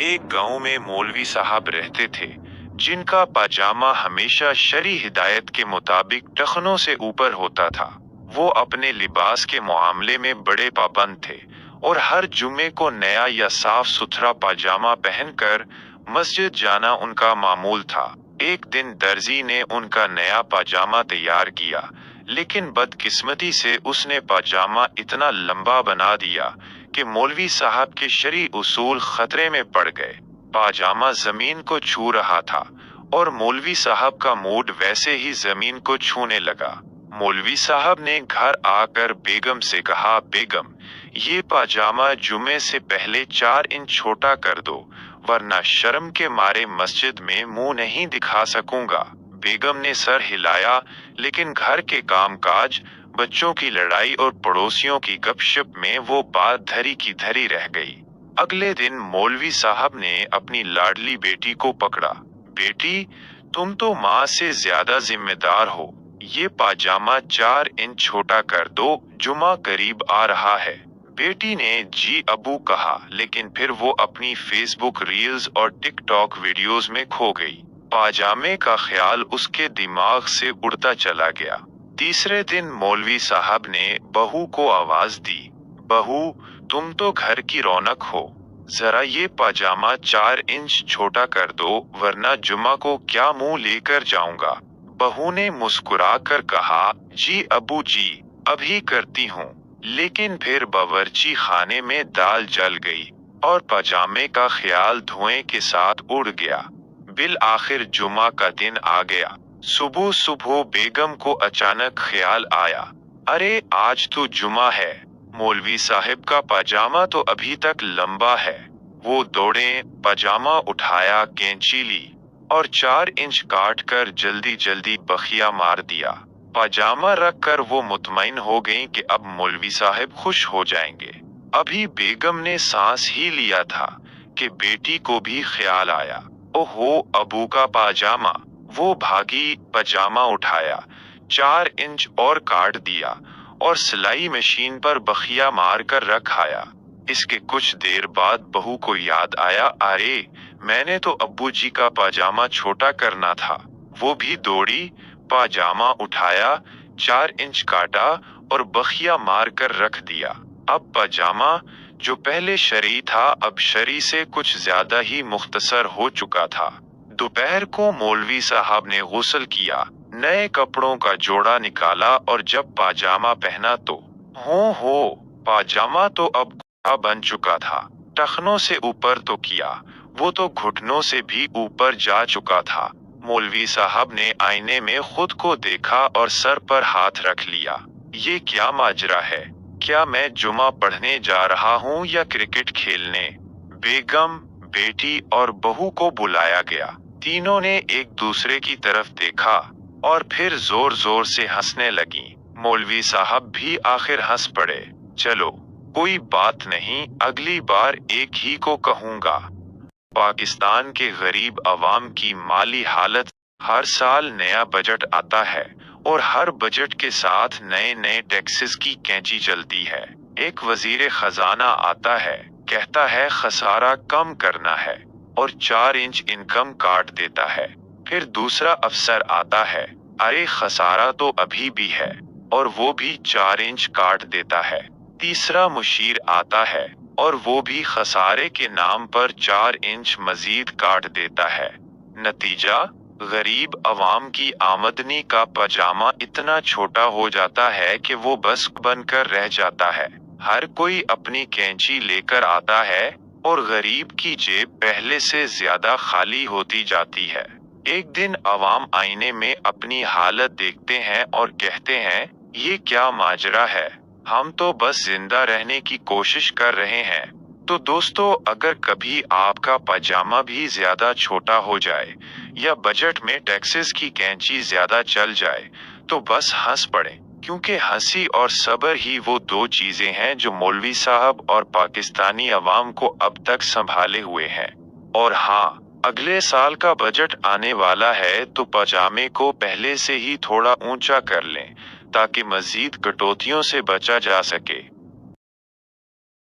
एक गांव में मौलवी साहब रहते थे, जिनका पाजामा हमेशा शरई हिदायत के मुताबिक टखनों से ऊपर होता था। वो अपने लिबास के मामले में बड़े पाबंद थे और हर जुमे को नया या साफ सुथरा पाजामा पहनकर मस्जिद जाना उनका मामूल था। एक दिन दर्जी ने उनका नया पाजामा तैयार किया, लेकिन बदकिस्मती से उसने पाजामा इतना लंबा बना दिया कि मौलवी साहब के शरई उसूल खतरे में पड़ गए। पाजामा जमीन को छू रहा था और मौलवी साहब का मूड वैसे ही जमीन को छूने लगा। मौलवी साहब ने घर आकर बेगम से कहा, बेगम, ये पाजामा जुमे से पहले 4 इंच छोटा कर दो, वरना शर्म के मारे मस्जिद में मुंह नहीं दिखा सकूंगा। बेगम ने सर हिलाया, लेकिन घर के कामकाज, बच्चों की लड़ाई और पड़ोसियों की गपशप में वो बात धरी की धरी रह गई। अगले दिन मौलवी साहब ने अपनी लाडली बेटी को पकड़ा। बेटी, तुम तो माँ से ज्यादा जिम्मेदार हो, ये पाजामा 4 इंच छोटा कर दो, जुमा करीब आ रहा है। बेटी ने जी अबू कहा, लेकिन फिर वो अपनी फेसबुक रील्स और टिकटॉक वीडियोस में खो गई। पाजामे का ख्याल उसके दिमाग से उड़ता चला गया। तीसरे दिन मौलवी साहब ने बहू को आवाज दी, बहू, तुम तो घर की रौनक हो, जरा ये पाजामा 4 इंच छोटा कर दो, वरना जुमा को क्या मुंह लेकर जाऊंगा। बहू ने मुस्कुरा कर कहा, जी अबू जी, अभी करती हूँ। लेकिन फिर बावर्ची खाने में दाल जल गई और पाजामे का ख्याल धुएं के साथ उड़ गया। बिल आखिर जुमा का दिन आ गया। सुबह सुबह बेगम को अचानक ख्याल आया, अरे आज तो जुमा है, मौलवी साहब का पाजामा तो अभी तक लंबा है। वो दौड़े, पाजामा उठाया, कैंची ली और 4 इंच काट कर जल्दी जल्दी बखिया मार दिया। पाजामा रख कर वो मुतमईन हो गई कि अब मौलवी साहब खुश हो जाएंगे। अभी बेगम ने सांस ही लिया था कि बेटी को भी ख्याल आया, ओहो, अबू का पाजामा। वो भागी, पाजामा उठाया, 4 इंच और काट दिया और सिलाई मशीन पर बखिया मार कर रख आया। इसके कुछ देर बाद बहू को याद आया, अरे मैंने तो अब्बू जी का पाजामा छोटा करना था। वो भी दौड़ी, पाजामा उठाया, 4 इंच काटा और बखिया मार कर रख दिया। अब पाजामा जो पहले शरई था, अब शरई से कुछ ज्यादा ही मुख्तसर हो चुका था। दोपहर को मौलवी साहब ने गुस्ल किया, नए कपड़ों का जोड़ा निकाला और जब पाजामा पहना तो हो, पाजामा तो अब घुटना बन चुका था। टखनों से ऊपर तो किया, वो तो घुटनों से भी ऊपर जा चुका था। मौलवी साहब ने आईने में खुद को देखा और सर पर हाथ रख लिया। ये क्या माजरा है? क्या मैं जुमा पढ़ने जा रहा हूँ या क्रिकेट खेलने? बेगम, बेटी और बहू को बुलाया गया। तीनों ने एक दूसरे की तरफ देखा और फिर जोर जोर से हंसने लगी। मौलवी साहब भी आखिर हंस पड़े। चलो, कोई बात नहीं, अगली बार एक ही को कहूंगा। पाकिस्तान के गरीब अवाम की माली हालत, हर साल नया बजट आता है और हर बजट के साथ नए नए टैक्सेस की कैंची चलती है। एक वजीर खजाना आता है, कहता है खसारा कम करना है और 4 इंच इनकम काट देता है। फिर दूसरा अफसर आता है, अरे खसारा तो अभी भी है और वो भी 4 इंच काट देता है। तीसरा मुशीर आता है और वो भी खसारे के नाम पर 4 इंच मजीद काट देता है। नतीजा, गरीब अवाम की आमदनी का पाजामा इतना छोटा हो जाता है कि वो बस बनकर रह जाता है। हर कोई अपनी कैंची लेकर आता है और गरीब की जेब पहले से ज्यादा खाली होती जाती है। एक दिन अवाम आईने में अपनी हालत देखते हैं और कहते हैं, ये क्या माजरा है, हम तो बस जिंदा रहने की कोशिश कर रहे हैं। तो दोस्तों, अगर कभी आपका पाजामा भी ज्यादा छोटा हो जाए या बजट में टैक्सेस की कैंची ज्यादा चल जाए, तो बस हंस पड़े, क्योंकि हंसी और सब्र ही वो 2 चीजें हैं जो मौलवी साहब और पाकिस्तानी अवाम को अब तक संभाले हुए हैं। और हाँ, अगले साल का बजट आने वाला है तो पाजामे को पहले से ही थोड़ा ऊंचा कर लें, ताकि मजीद कटौतियों से बचा जा सके।